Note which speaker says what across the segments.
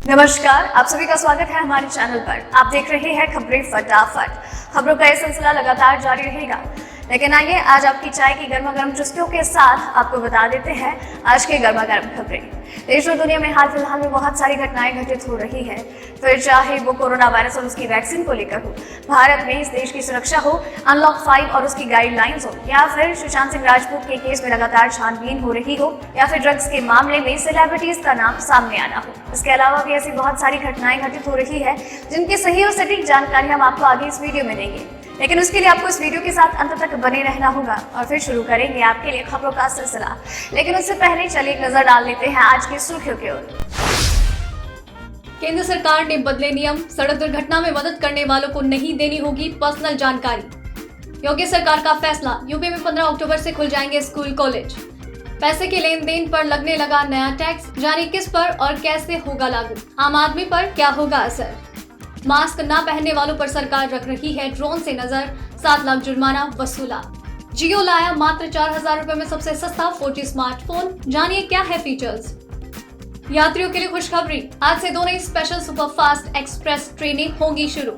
Speaker 1: नमस्कार, आप सभी का स्वागत है हमारे चैनल पर। आप देख रहे हैं खबरें फटाफट। खबरों का यह सिलसिला लगातार जारी रहेगा, लेकिन आइए आज आपकी चाय की गर्मा गर्म चुस्कियों के साथ आपको बता देते हैं आज के गर्मा गर्म खबरें। देश और दुनिया में हाल फिलहाल में बहुत सारी घटनाएं घटित हो रही है, फिर चाहे वो कोरोना वायरस और उसकी वैक्सीन को लेकर हो, भारत में इस देश की सुरक्षा हो, अनलॉक 5 और उसकी गाइडलाइंस हो, या फिर सुशांत सिंह राजपूत के केस में लगातार छानबीन हो रही हो, या फिर ड्रग्स के मामले में सेलिब्रिटीज का नाम सामने आना हो। इसके अलावा भी ऐसी बहुत सारी घटनाएं घटित हो रही है जिनकी सही और सटीक जानकारी हम आपको आगे इस वीडियो में देंगे, लेकिन उसके लिए आपको इस वीडियो के साथ अंत तक बने रहना होगा। और फिर शुरू करेंगे आपके लिए खबरों का सिलसिला, लेकिन उससे पहले चलिए एक नजर डाल लेते हैं आज की सुर्खियों की ओर।
Speaker 2: केंद्र सरकार ने बदले नियम, सड़क दुर्घटना में मदद करने वालों को नहीं देनी होगी पर्सनल जानकारी। योगी सरकार का फैसला, यूपी में 15 अक्टूबर से खुल जाएंगे स्कूल कॉलेज। पैसे के लेन देन पर लगने लगा नया टैक्स, जाने किस पर और कैसे होगा लागू, आम आदमी पर क्या होगा असर। मास्क न पहनने वालों पर सरकार रख रही है ड्रोन से नजर, 7 लाख जुर्माना वसूला। जियो लाया मात्र 4,000 रुपए में सबसे सस्ता 4G स्मार्टफोन, जानिए क्या है फीचर्स। यात्रियों के लिए खुशखबरी, आज से 2 नई स्पेशल सुपरफास्ट एक्सप्रेस ट्रेनें होंगी शुरू।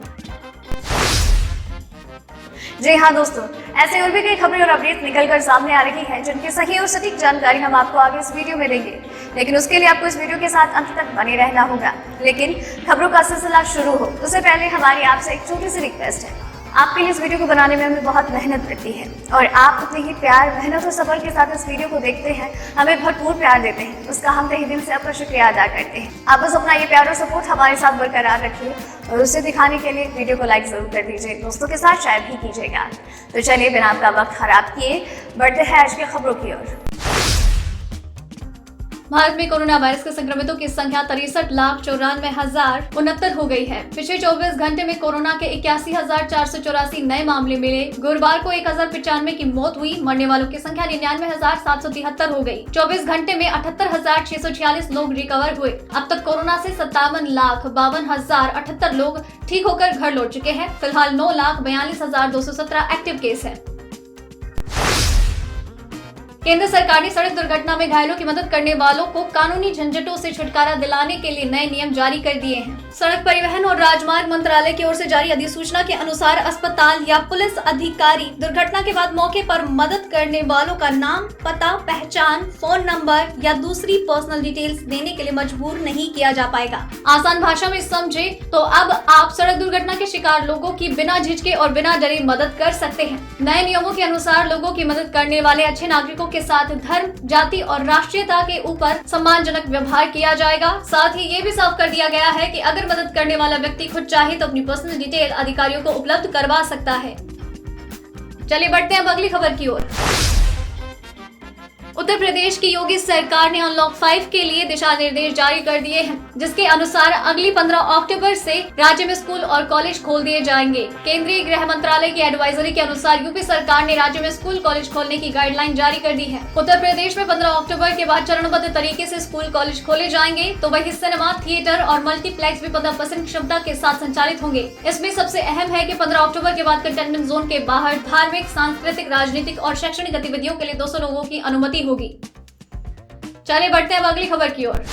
Speaker 1: जी हाँ दोस्तों, ऐसे और भी कई खबरें और अपडेट निकलकर सामने आ रही हैं जिनकी सही और सटीक जानकारी हम आपको आगे इस वीडियो में देंगे, लेकिन उसके लिए आपको इस वीडियो के साथ अंत तक बने रहना होगा। लेकिन खबरों का सिलसिला शुरू हो उससे पहले हमारी आपसे एक छोटी सी रिक्वेस्ट है। आपके लिए इस वीडियो को बनाने में हमें बहुत मेहनत लगती है और आप उतनी ही प्यार, मेहनत और सब्र के साथ इस वीडियो को देखते हैं, हमें भरपूर प्यार देते हैं, उसका हम तहे दिल से आपका शुक्रिया अदा करते हैं। आप बस अपना ये प्यार और सपोर्ट हमारे साथ बरकरार रखिए और उसे दिखाने के लिए वीडियो को लाइक जरूर कर दीजिए, दोस्तों के साथ शेयर भी कीजिएगा। तो चलिए बिना आपका वक्त खराब किए बढ़ते हैं आज की खबरों की ओर।
Speaker 2: भारत में कोरोना वायरस के संक्रमितों की संख्या 63,94,069 हो गई है। पिछले 24 घंटे में कोरोना के 81,484 नए मामले मिले। गुरुवार को 1,095 की मौत हुई। मरने वालों की संख्या 99,773 हो गई। 24 घंटे में 78,646 लोग रिकवर हुए। अब तक कोरोना से 57,52,078 लोग ठीक होकर घर लौट चुके हैं। फिलहाल 9,42,217 एक्टिव केस है। केंद्र सरकार ने सड़क दुर्घटना में घायलों की मदद करने वालों को कानूनी झंझटों से छुटकारा दिलाने के लिए नए नियम जारी कर दिए हैं। सड़क परिवहन और राजमार्ग मंत्रालय की ओर से जारी अधिसूचना के अनुसार अस्पताल या पुलिस अधिकारी दुर्घटना के बाद मौके पर मदद करने वालों का नाम, पता, पहचान, फोन नंबर या दूसरी पर्सनल डिटेल्स देने के लिए मजबूर नहीं किया जा पाएगा। आसान भाषा में समझे तो अब आप सड़क दुर्घटना के शिकार लोगों की बिना झिझके और बिना डरे मदद कर सकते हैं। नए नियमों के अनुसार लोगों की मदद करने वाले अच्छे नागरिकों के साथ धर्म, जाति और राष्ट्रीयता के ऊपर सम्मानजनक व्यवहार किया जाएगा। साथ ही ये भी साफ कर दिया गया है कि अगर मदद करने वाला व्यक्ति खुद चाहे तो अपनी पर्सनल डिटेल अधिकारियों को उपलब्ध करवा सकता है। चलिए बढ़ते हैं अब अगली खबर की ओर। उत्तर प्रदेश की योगी सरकार ने अनलॉक 5 के लिए दिशा निर्देश जारी कर दिए हैं, जिसके अनुसार अगली 15 अक्टूबर से राज्य में स्कूल और कॉलेज खोल दिए जाएंगे। केंद्रीय गृह मंत्रालय की एडवाइजरी के अनुसार यूपी सरकार ने राज्य में स्कूल कॉलेज खोलने की गाइडलाइन जारी कर दी है। उत्तर प्रदेश में 15 अक्टूबर के बाद चरणबद्ध तरीके से स्कूल कॉलेज खोले जाएंगे, तो वही सिनेमा, थिएटर और मल्टीप्लेक्स भी 50% क्षमता के साथ संचालित होंगे। इसमें सबसे अहम है कि 15 अक्टूबर के बाद कंटेनमेंट जोन के बाहर धार्मिक, सांस्कृतिक, राजनीतिक और शैक्षणिक गतिविधियों के लिए 200 लोगों की अनुमति होगी। चलिए बढ़ते हैं अब अगली खबर की ओर।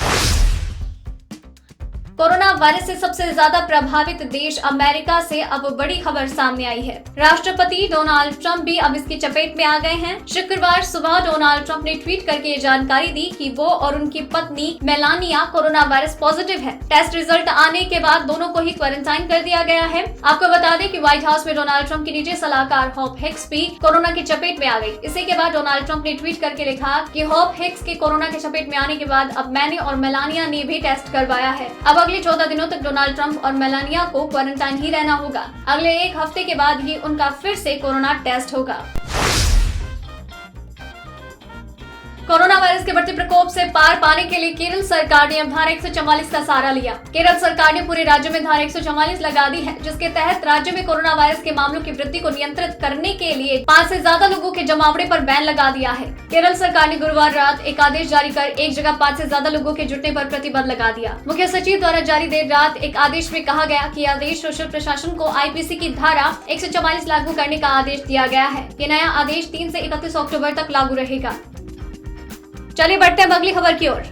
Speaker 2: कोरोना वायरस से सबसे ज्यादा प्रभावित देश अमेरिका से अब बड़ी खबर सामने आई है। राष्ट्रपति डोनाल्ड ट्रंप भी अब इसकी चपेट में आ गए हैं। शुक्रवार सुबह डोनाल्ड ट्रंप ने ट्वीट करके ये जानकारी दी कि वो और उनकी पत्नी मेलानिया कोरोना वायरस पॉजिटिव है। टेस्ट रिजल्ट आने के बाद दोनों को ही क्वारंटाइन कर दिया गया है। आपको बता दें कि व्हाइट हाउस में डोनाल्ड ट्रंप की निजी सलाहकार होप हिक्स भी कोरोना की चपेट में आ गई। इसी के बाद डोनाल्ड ट्रंप ने ट्वीट करके लिखा कि होप हिक्स के कोरोना की चपेट में आने के बाद अब मैंने और मेलानिया ने भी टेस्ट करवाया है। अब अगले 14 दिनों तक डोनाल्ड ट्रंप और मेलानिया को क्वारंटाइन ही रहना होगा। अगले 1 हफ्ते के बाद ही उनका फिर से कोरोना टेस्ट होगा। कोरोना वायरस के बढ़ते प्रकोप से पार पाने के लिए केरल सरकार ने अब धारा 144 का सहारा लिया। केरल सरकार ने पूरे राज्य में धारा 144 लगा दी है, जिसके तहत राज्य में कोरोना वायरस के मामलों की वृद्धि को नियंत्रित करने के लिए 5 से ज्यादा लोगों के जमावड़े पर बैन लगा दिया है। केरल सरकार ने गुरुवार रात एक आदेश जारी कर एक जगह 5 से ज्यादा लोगों के जुटने पर प्रतिबंध लगा दिया। मुख्य सचिव द्वारा जारी देर रात एक आदेश में कहा गया कि आदेश सोशल प्रशासन को आईपीसी की धारा 144 लागू करने का आदेश दिया गया है। ये नया आदेश 3 से 31 अक्टूबर तक लागू रहेगा। चलिए बढ़ते हैं अगली खबर की ओर।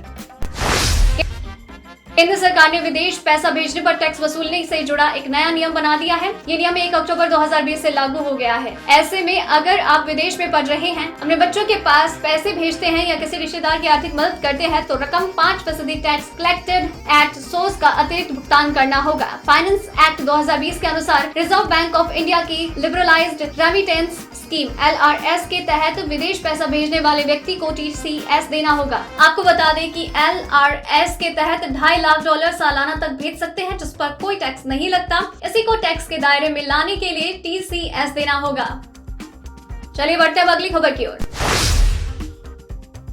Speaker 2: केंद्र सरकार ने विदेश पैसा भेजने पर टैक्स वसूलने से जुड़ा एक नया नियम बना दिया है। ये नियम 1 अक्टूबर 2020 से लागू हो गया है। ऐसे में अगर आप विदेश में पढ़ रहे हैं, अपने बच्चों के पास पैसे भेजते हैं या किसी रिश्तेदार की आर्थिक मदद करते हैं तो रकम 5% टैक्स कलेक्टेड एट सोर्स का अतिरिक्त भुगतान करना होगा। फाइनेंस एक्ट 2020 के अनुसार रिजर्व बैंक ऑफ इंडिया की लिबरलाइज्ड रेमिटेंस स्कीम LRS के तहत विदेश पैसा भेजने वाले व्यक्ति को TCS देना होगा। आपको बता दें कि LRS के तहत $2.5 लाख सालाना तक भेज सकते हैं, जिस पर कोई टैक्स नहीं लगता। इसी को टैक्स के दायरे में लाने के लिए TCS देना होगा। चलिए बढ़ते हैं अगली खबर की ओर।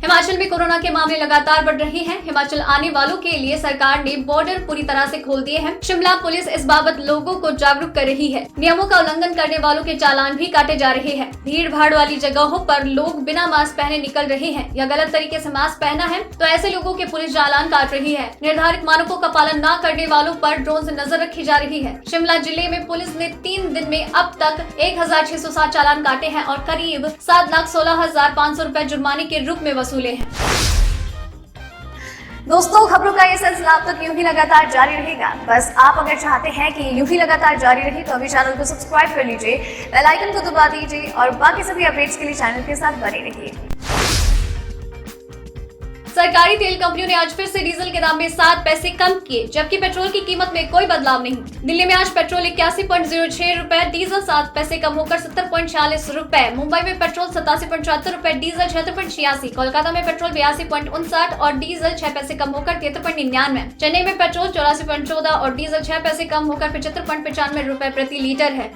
Speaker 2: हिमाचल में कोरोना के मामले लगातार बढ़ रहे हैं। हिमाचल आने वालों के लिए सरकार ने बॉर्डर पूरी तरह से खोल दिए हैं। शिमला पुलिस इस बाबत लोगों को जागरूक कर रही है। नियमों का उल्लंघन करने वालों के चालान भी काटे जा रहे हैं। भीड़ भाड़ वाली जगहों पर लोग बिना मास्क पहने निकल रहे हैं या गलत तरीके से मास्क पहना है तो ऐसे लोगों के पुलिस चालान काट रही है। निर्धारित मानकों का पालन न करने वालों पर ड्रोन से नजर रखी जा रही है। शिमला जिले में पुलिस ने 3 दिन में अब तक 1607 चालान काटे हैं और करीब 7,16,500 रुपए जुर्माने के रूप में वसूले हैं।
Speaker 1: दोस्तों, खबरों का ये सिलसिला अब तक यूं ही लगातार जारी रहेगा। बस आप अगर चाहते हैं कि यूं ही लगातार जारी रहे तो अभी चैनल को सब्सक्राइब कर लीजिए, बेल आइकन को दबा दीजिए और बाकी सभी अपडेट्स के लिए चैनल के साथ बने रहिए।
Speaker 2: सरकारी तेल कंपनियों ने आज फिर से डीजल के दाम में 7 पैसे कम किए, जबकि पेट्रोल की कीमत में कोई बदलाव नहीं। दिल्ली में आज पेट्रोल 81.06 रुपए, डीजल 7 पैसे कम होकर 70.46 रुपए। मुंबई में पेट्रोल 87.74 रुपए, डीजल 76.86। कोलकाता में पेट्रोल 82.59 और डीजल 6 पैसे कम होकर 73.99। चेन्नई में पेट्रोल 84.14 और डीजल 6 पैसे कम होकर 75.95 रुपए प्रति लीटर है।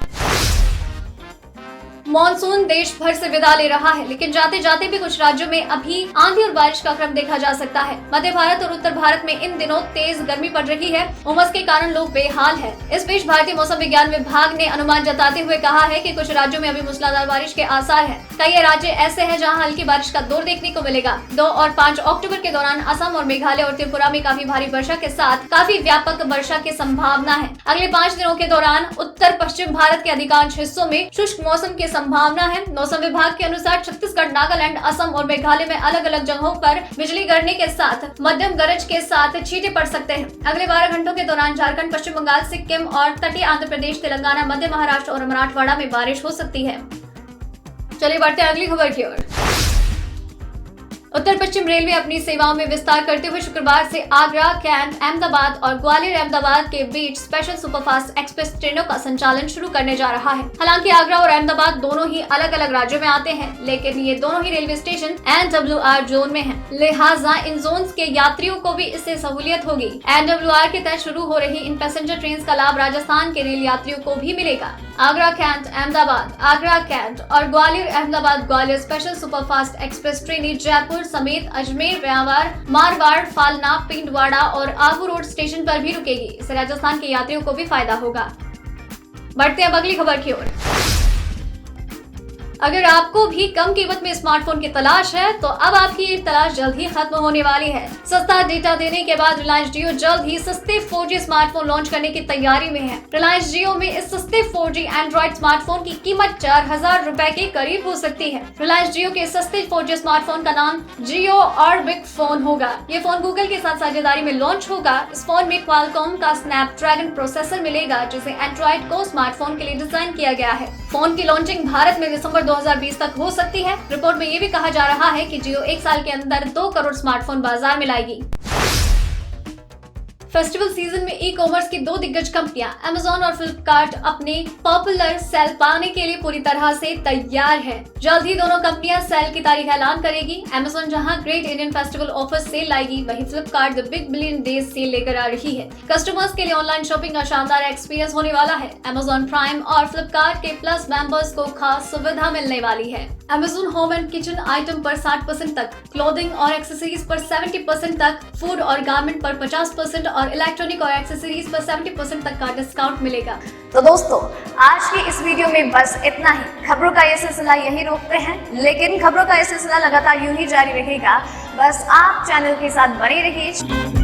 Speaker 2: मॉनसून देश भर से विदा ले रहा है, लेकिन जाते जाते भी कुछ राज्यों में अभी आंधी और बारिश का क्रम देखा जा सकता है। मध्य भारत और उत्तर भारत में इन दिनों तेज गर्मी पड़ रही है। उमस के कारण लोग बेहाल हैं। इस बीच भारतीय मौसम विज्ञान विभाग ने अनुमान जताते हुए कहा है कि कुछ राज्यों में अभी मूसलाधार बारिश के आसार हैं। कई राज्य ऐसे हैं जहां हल्की बारिश का दौर देखने को मिलेगा। 2 और 5 अक्टूबर के दौरान असम और मेघालय और त्रिपुरा में काफी भारी वर्षा के साथ काफी व्यापक वर्षा की संभावना है। अगले 5 दिनों के दौरान उत्तर पश्चिम भारत के अधिकांश हिस्सों में शुष्क मौसम की संभावना है। मौसम विभाग के अनुसार छत्तीसगढ़, नागालैंड, असम और मेघालय में अलग अलग जगहों पर बिजली गिरने के साथ मध्यम गरज के साथ छींटे पड़ सकते हैं। अगले 12 घंटों के दौरान झारखंड, पश्चिम बंगाल, सिक्किम और तटीय आंध्र प्रदेश, तेलंगाना, मध्य महाराष्ट्र और मराठवाड़ा में बारिश हो सकती है। चलिए बढ़ते हैं अगली खबर की ओर। उत्तर पश्चिम रेलवे अपनी सेवाओं में विस्तार करते हुए शुक्रवार से आगरा, कैंट, अहमदाबाद और ग्वालियर अहमदाबाद के बीच स्पेशल सुपरफास्ट एक्सप्रेस ट्रेनों का संचालन शुरू करने जा रहा है। हालांकि आगरा और अहमदाबाद दोनों ही अलग अलग राज्यों में आते हैं, लेकिन ये दोनों ही रेलवे स्टेशन NWR जोन में हैं। लिहाजा इन जोन्स के यात्रियों को भी इससे सहूलियत होगी। NWR के तहत शुरू हो रही इन पैसेंजर ट्रेन का लाभ राजस्थान के रेल यात्रियों को भी मिलेगा। आगरा कैंट अहमदाबाद, आगरा कैंट और Gwalior Ahmedabad Gwalior special superfast express ट्रेनें जयपुर समेत अजमेर, व्यावर, मारवाड़, फालना, पिंडवाड़ा और आबू रोड स्टेशन पर भी रुकेगी। इससे राजस्थान के यात्रियों को भी फायदा होगा। बढ़ते हैं अगली खबर की ओर। अगर आपको भी कम कीमत में स्मार्टफोन की तलाश है तो अब आपकी ये तलाश जल्द ही खत्म होने वाली है। सस्ता डेटा देने के बाद रिलायंस जियो जल्द ही सस्ते 4G स्मार्टफोन लॉन्च करने की तैयारी में है। रिलायंस जियो में इस सस्ते 4G एंड्रॉइड स्मार्टफोन की कीमत 4,000 रुपए के करीब हो सकती है। रिलायंस जियो के सस्ते 4G स्मार्टफोन का नाम जियो ऑर्बिट फोन होगा। ये फोन गूगल के साथ साझेदारी में लॉन्च होगा। इस फोन में क्वालकॉम का स्नैपड्रैगन प्रोसेसर मिलेगा, जिसे एंड्रॉइड को स्मार्टफोन के लिए डिजाइन किया गया है। फोन की लॉन्चिंग भारत में दिसंबर 2020 तक हो सकती है। रिपोर्ट में ये भी कहा जा रहा है कि जियो 1 साल के अंदर 2 करोड़ स्मार्टफोन बाजार में लाएगी। फेस्टिवल सीजन में ई कॉमर्स की 2 दिग्गज कंपनियां Amazon और Flipkart अपने पॉपुलर सेल पाने के लिए पूरी तरह से तैयार है। जल्द ही दोनों कंपनियां सेल की तारीख ऐलान करेगी। Amazon जहां great Indian festival offer cell लाएगी, वहीं Flipkart the big billion days cell लेकर आ रही है। कस्टमर्स के लिए ऑनलाइन शॉपिंग का शानदार एक्सपीरियंस होने वाला है। Amazon प्राइम और Flipkart के प्लस मेंबर्स को खास सुविधा मिलने वाली है। Amazon home and kitchen item पर 60% तक, क्लोथिंग और एक्सेसरीज पर 70% तक, फूड और गारमेंट पर 50% और इलेक्ट्रॉनिक और एक्सेसरीज पर 70% तक का डिस्काउंट मिलेगा।
Speaker 1: तो दोस्तों, आज की इस वीडियो में बस इतना ही। खबरों का ये सिलसिला यही रोकते हैं, लेकिन खबरों का ये सिलसिला लगातार यूं ही जारी रहेगा। बस आप चैनल के साथ बने रहिए।